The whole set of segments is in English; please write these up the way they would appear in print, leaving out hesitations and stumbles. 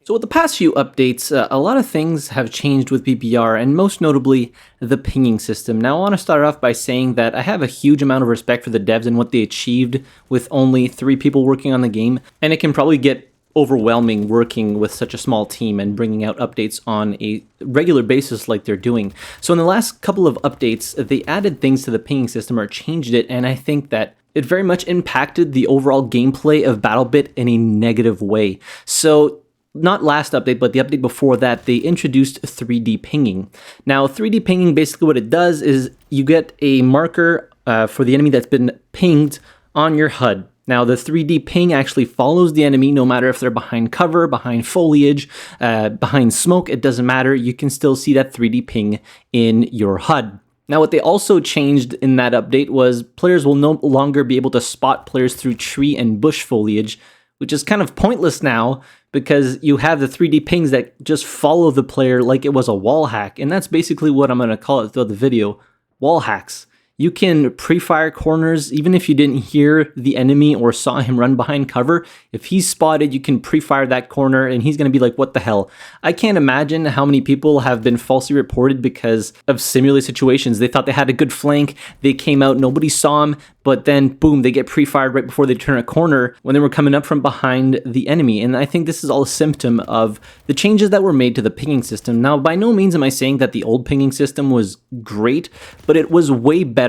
So with the past few updates, a lot of things have changed with BBR, and most notably, the pinging system. Now I want to start off by saying that I have a huge amount of respect for the devs and what they achieved with only 3 people working on the game, and it can probably get overwhelming working with such a small team and bringing out updates on a regular basis like they're doing. So in the last couple of updates, they added things to the pinging system or changed it, and I think that it very much impacted the overall gameplay of Battlebit in a negative way. So not last update, but the update before that, they introduced 3D pinging. Now, 3D pinging, basically what it does is you get a marker for the enemy that's been pinged on your HUD. Now, the 3D ping actually follows the enemy, no matter if they're behind cover, behind foliage, behind smoke, it doesn't matter. You can still see that 3D ping in your HUD. Now, what they also changed in that update was players will no longer be able to spot players through tree and bush foliage, which is kind of pointless now because you have the 3D pings that just follow the player like it was a wall hack. And that's basically what I'm going to call it throughout the video, wall hacks. You can pre-fire corners even if you didn't hear the enemy or saw him run behind cover. If he's spotted, you can pre-fire that corner and he's going to be like, what the hell? I can't imagine how many people have been falsely reported because of similar situations. They thought they had a good flank, they came out, nobody saw him, but then boom, they get pre-fired right before they turn a corner when they were coming up from behind the enemy. And I think this is all a symptom of the changes that were made to the pinging system. Now, by no means am I saying that the old pinging system was great, but it was way better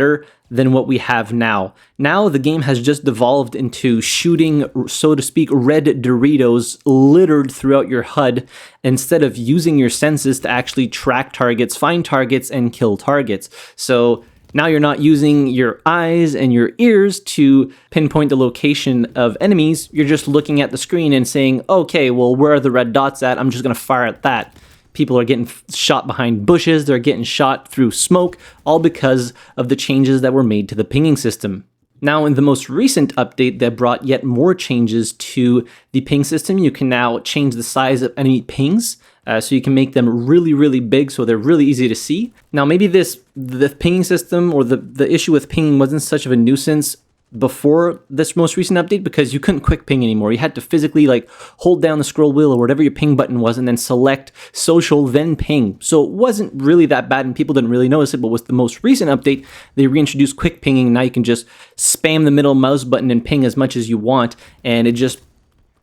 than what we have now. Now the game has just devolved into shooting, so to speak, red Doritos littered throughout your HUD instead of using your senses to actually track targets, find targets, and kill targets. So now you're not using your eyes and your ears to pinpoint the location of enemies. You're just looking at the screen and saying, okay, well, where are the red dots at? I'm just going to fire at that. People are getting shot behind bushes, they're getting shot through smoke, all because of the changes that were made to the pinging system. Now, in the most recent update that brought yet more changes to the ping system, you can now change the size of enemy pings. So you can make them really, really big so they're really easy to see. Now, maybe the pinging system or the issue with pinging wasn't such of a nuisance before this most recent update because you couldn't quick ping anymore. You had to physically like hold down the scroll wheel or whatever your ping button was and then select social, then ping. So it wasn't really that bad and people didn't really notice it, but with the most recent update, they reintroduced quick pinging. Now you can just spam the middle mouse button and ping as much as you want and it just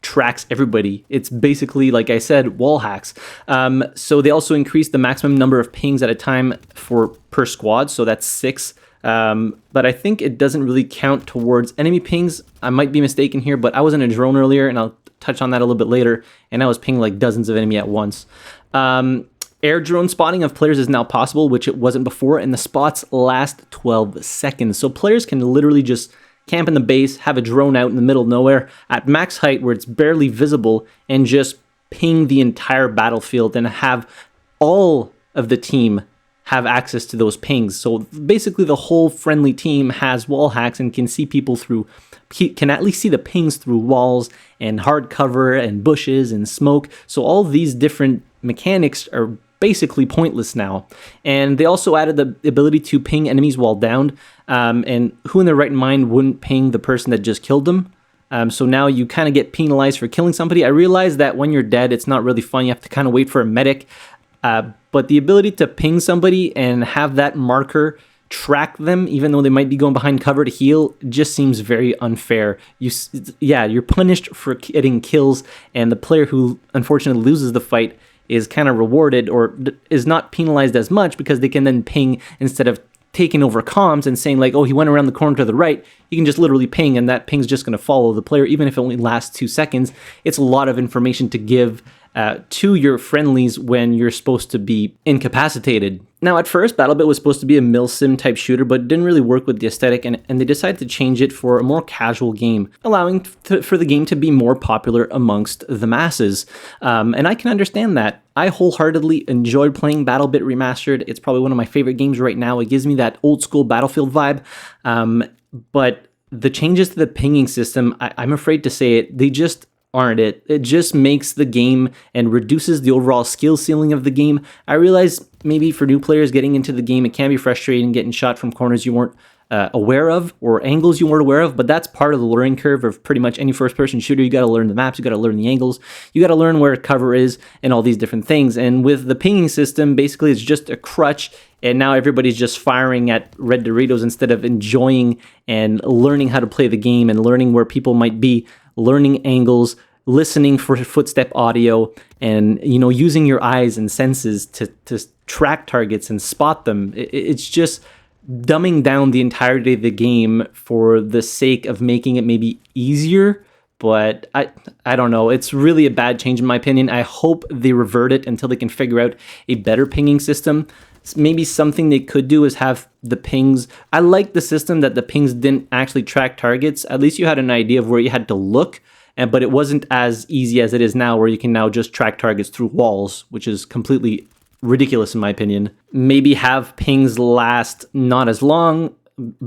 tracks everybody. It's basically, like I said, wall hacks. So they also increased the maximum number of pings at a time per squad, so that's 6. But I think it doesn't really count towards enemy pings. I might be mistaken here, but I was in a drone earlier, and I'll touch on that a little bit later, and I was pinging like dozens of enemy at once. Air drone spotting of players is now possible, which it wasn't before, and the spots last 12 seconds. So players can literally just camp in the base, have a drone out in the middle of nowhere at max height where it's barely visible, and just ping the entire battlefield and have all of the team have access to those pings. So basically the whole friendly team has wall hacks and can see people can at least see the pings through walls and hard cover and bushes and smoke. So all these different mechanics are basically pointless now. And they also added the ability to ping enemies while downed. And who in their right mind wouldn't ping the person that just killed them? So now you kind of get penalized for killing somebody. I realize that when you're dead, it's not really fun. You have to kind of wait for a medic. But the ability to ping somebody and have that marker track them, even though they might be going behind cover to heal, just seems very unfair. You're punished for getting kills, and the player who unfortunately loses the fight is kind of rewarded or is not penalized as much because they can then ping instead of taking over comms and saying like, oh, he went around the corner to the right. You can just literally ping, and that ping's just going to follow the player, even if it only lasts 2 seconds. It's a lot of information to give to your friendlies when you're supposed to be incapacitated. Now, at first, Battlebit was supposed to be a milsim type shooter, but it didn't really work with the aesthetic, and they decided to change it for a more casual game, allowing for the game to be more popular amongst the masses. And I can understand that. I wholeheartedly enjoyed playing Battlebit Remastered. It's probably one of my favorite games right now. It gives me that old school Battlefield vibe. But the changes to the pinging system, I'm afraid to say it, they just aren't it. It just makes the game and reduces the overall skill ceiling of the game. I realize maybe for new players getting into the game, it can be frustrating getting shot from corners you weren't aware of, or angles you weren't aware of, but that's part of the learning curve of pretty much any first-person shooter. You got to learn the maps, you got to learn the angles, you got to learn where cover is, and all these different things. And with the pinging system, basically it's just a crutch, and now everybody's just firing at red Doritos instead of enjoying and learning how to play the game and learning where people might be, learning angles, listening for footstep audio, and using your eyes and senses to track targets and spot them. It's just dumbing down the entirety of the game for the sake of making it maybe easier, but I don't know. It's really a bad change in my opinion. I hope they revert it until they can figure out a better pinging system. Maybe something they could do is have the pings. I like the system that the pings didn't actually track targets. At least you had an idea of where you had to look, but it wasn't as easy as it is now, where you can now just track targets through walls, which is completely ridiculous in my opinion. Maybe have pings last not as long,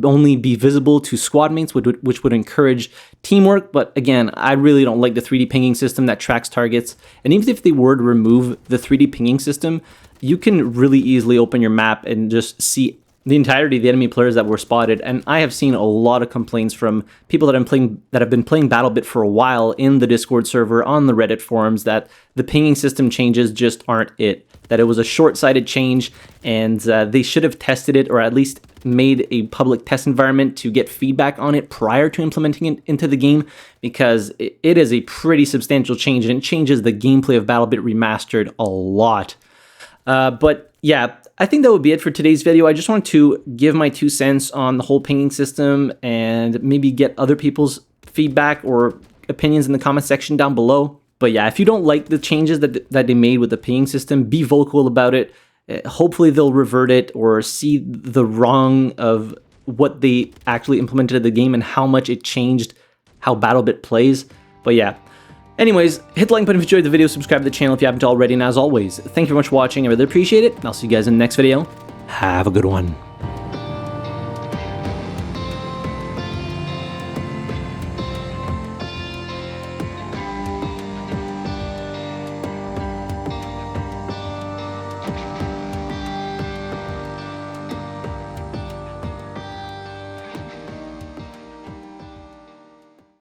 only be visible to squad mates, which would encourage teamwork. But again, I really don't like the 3D pinging system that tracks targets. And even if they were to remove the 3D pinging system, you can really easily open your map and just see the entirety of the enemy players that were spotted. And I have seen a lot of complaints from people that have been playing Battlebit for a while in the Discord server, on the Reddit forums, that the pinging system changes just aren't it. That it was a short-sighted change, and they should have tested it, or at least made a public test environment to get feedback on it prior to implementing it into the game, because it is a pretty substantial change, and it changes the gameplay of Battlebit Remastered a lot. But yeah, I think that would be it for today's video. I just wanted to give my 2 cents on the whole pinging system and maybe get other people's feedback or opinions in the comment section down below. But yeah, if you don't like the changes that they made with the pinging system, be vocal about it. Hopefully they'll revert it, or see the wrong of what they actually implemented in the game and how much it changed how Battlebit plays. But yeah. Anyways, hit the like button if you enjoyed the video, subscribe to the channel if you haven't already, and as always, thank you very much for watching. I really appreciate it, and I'll see you guys in the next video. Have a good one.